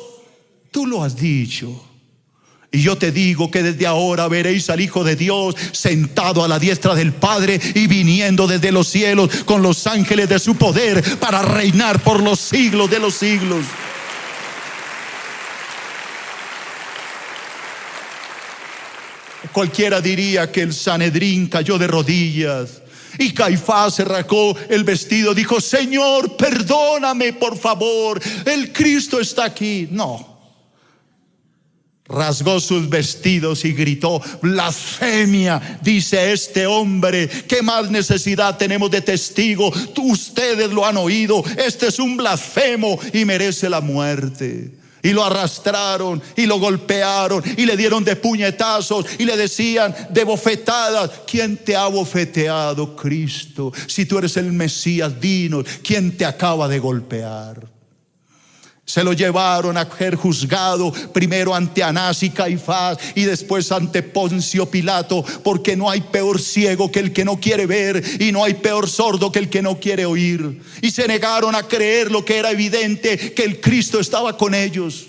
Tú lo has dicho. Y yo te digo que desde ahora veréis al Hijo de Dios sentado a la diestra del Padre y viniendo desde los cielos con los ángeles de su poder para reinar por los siglos de los siglos. Cualquiera diría que el Sanedrín cayó de rodillas y Caifás se rasgó el vestido, dijo: Señor, perdóname por favor, el Cristo está aquí. No. Rasgó sus vestidos y gritó: blasfemia, dice este hombre, ¿qué más necesidad tenemos de testigo? Ustedes lo han oído, este es un blasfemo y merece la muerte. Y lo arrastraron y lo golpearon y le dieron de puñetazos y le decían de bofetadas: ¿quién te ha bofeteado, Cristo? Si tú eres el Mesías, dinos, ¿quién te acaba de golpear? Se lo llevaron a ser juzgado, primero ante Anás y Caifás y después ante Poncio Pilato, porque no hay peor ciego que el que no quiere ver y no hay peor sordo que el que no quiere oír. Y se negaron a creer lo que era evidente, que el Cristo estaba con ellos,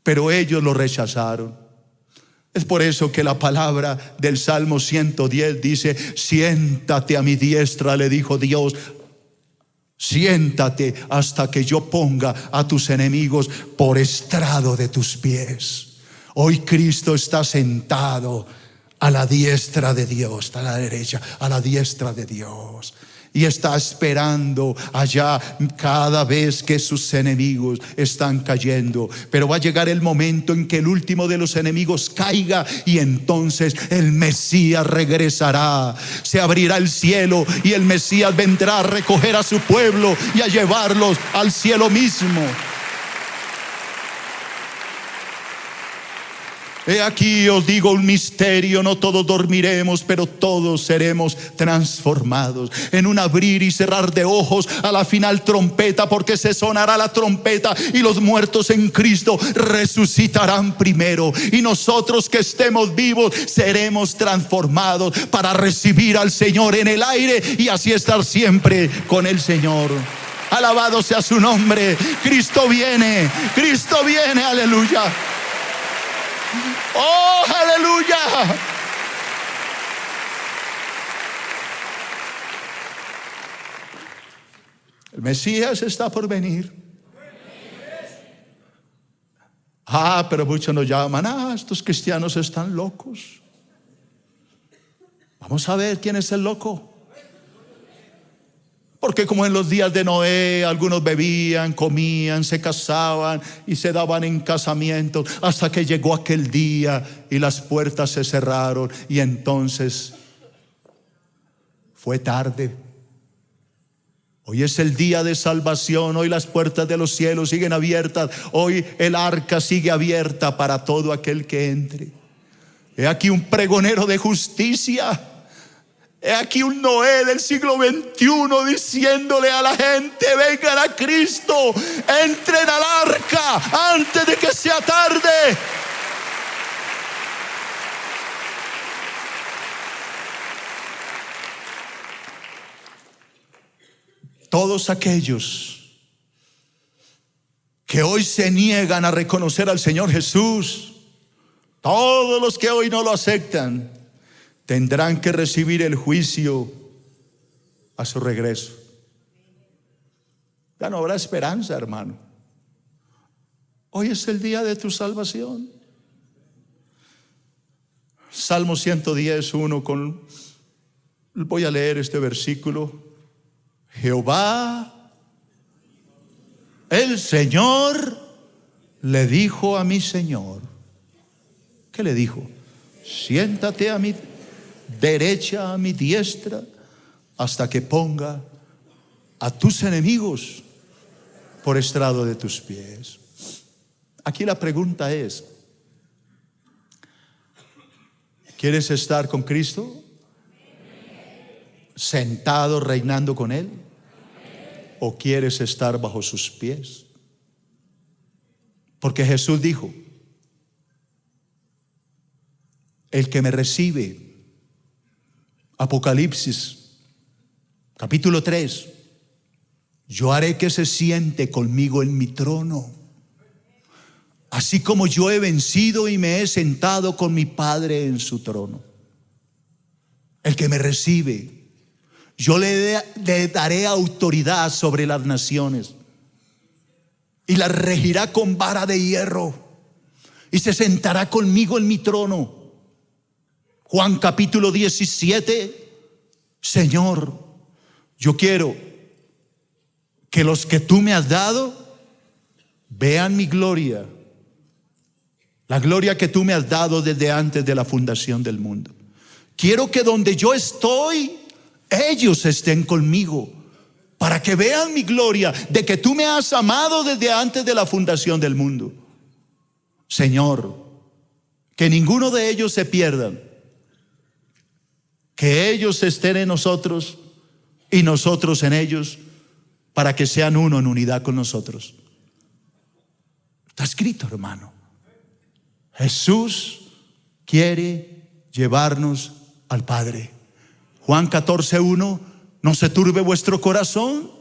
pero ellos lo rechazaron. Es por eso que la palabra del Salmo 110 dice: siéntate a mi diestra, le dijo Dios. Siéntate hasta que yo ponga a tus enemigos por estrado de tus pies. Hoy Cristo está sentado a la diestra de Dios, a la derecha, a la diestra de Dios. Y está esperando allá cada vez que sus enemigos están cayendo. Pero va a llegar el momento en que el último de los enemigos caiga y entonces el Mesías regresará. Se abrirá el cielo y el Mesías vendrá a recoger a su pueblo y a llevarlos al cielo mismo. He aquí os digo un misterio: no todos dormiremos, pero todos seremos transformados. En un abrir y cerrar de ojos, a la final trompeta, porque se sonará la trompeta y los muertos en Cristo resucitarán primero. Y nosotros que estemos vivos seremos transformados para recibir al Señor en el aire y así estar siempre con el Señor. Alabado sea su nombre. Cristo viene, aleluya. ¡Oh, aleluya! El Mesías está por venir. Pero muchos nos llaman: estos cristianos están locos. Vamos a ver quién es el loco. Porque como en los días de Noé, algunos bebían, comían, se casaban y se daban en casamiento, hasta que llegó aquel día y las puertas se cerraron y entonces fue tarde. Hoy es el día de salvación, hoy las puertas de los cielos siguen abiertas, hoy el arca sigue abierta para todo aquel que entre. He aquí un pregonero de justicia. He aquí un Noé del siglo XXI diciéndole a la gente: vengan a Cristo, entren al arca antes de que sea tarde. Todos aquellos que hoy se niegan a reconocer al Señor Jesús, todos los que hoy no lo aceptan, tendrán que recibir el juicio a su regreso. Ya no habrá esperanza, hermano. Hoy es el día de tu salvación. Salmo 110:1. Voy a leer este versículo. Jehová, el Señor, le dijo a mi Señor. ¿Qué le dijo? Siéntate a mi derecha, a mi diestra, hasta que ponga a tus enemigos por estrado de tus pies. Aquí la pregunta es: ¿Quieres estar con Cristo? ¿Sentado reinando con Él? ¿O quieres estar bajo sus pies? Porque Jesús dijo: el que me recibe, Apocalipsis capítulo 3, yo haré que se siente conmigo en mi trono, así como yo he vencido y me he sentado con mi Padre en su trono. El que me recibe, yo le daré autoridad sobre las naciones y las regirá con vara de hierro y se sentará conmigo en mi trono. Juan capítulo 17, Señor, yo quiero que los que tú me has dado vean mi gloria, la gloria que tú me has dado desde antes de la fundación del mundo. Quiero que donde yo estoy, ellos estén conmigo, para que vean mi gloria, de que tú me has amado desde antes de la fundación del mundo. Señor, que ninguno de ellos se pierdan, que ellos estén en nosotros y nosotros en ellos, para que sean uno en unidad con nosotros. Está escrito, hermano. Jesús quiere llevarnos al Padre. Juan 14:1, no se turbe vuestro corazón,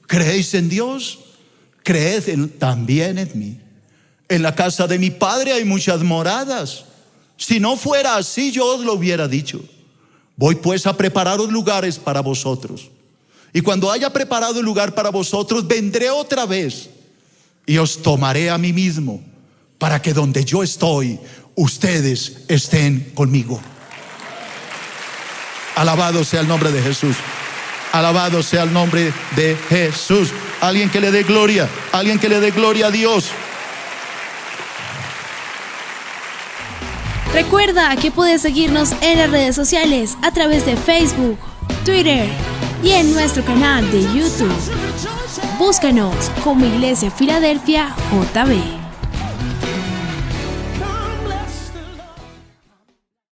creéis en Dios, creed también en mí. En la casa de mi Padre hay muchas moradas. Si no fuera así, yo os lo hubiera dicho. Voy pues a prepararos lugares para vosotros. Y cuando haya preparado el lugar para vosotros, vendré otra vez y os tomaré a mí mismo, para que donde yo estoy, ustedes estén conmigo. Alabado sea el nombre de Jesús. Alabado sea el nombre de Jesús. Alguien que le dé gloria, alguien que le dé gloria a Dios. Recuerda que puedes seguirnos en las redes sociales a través de Facebook, Twitter y en nuestro canal de YouTube. Búscanos como Iglesia Filadelfia JB.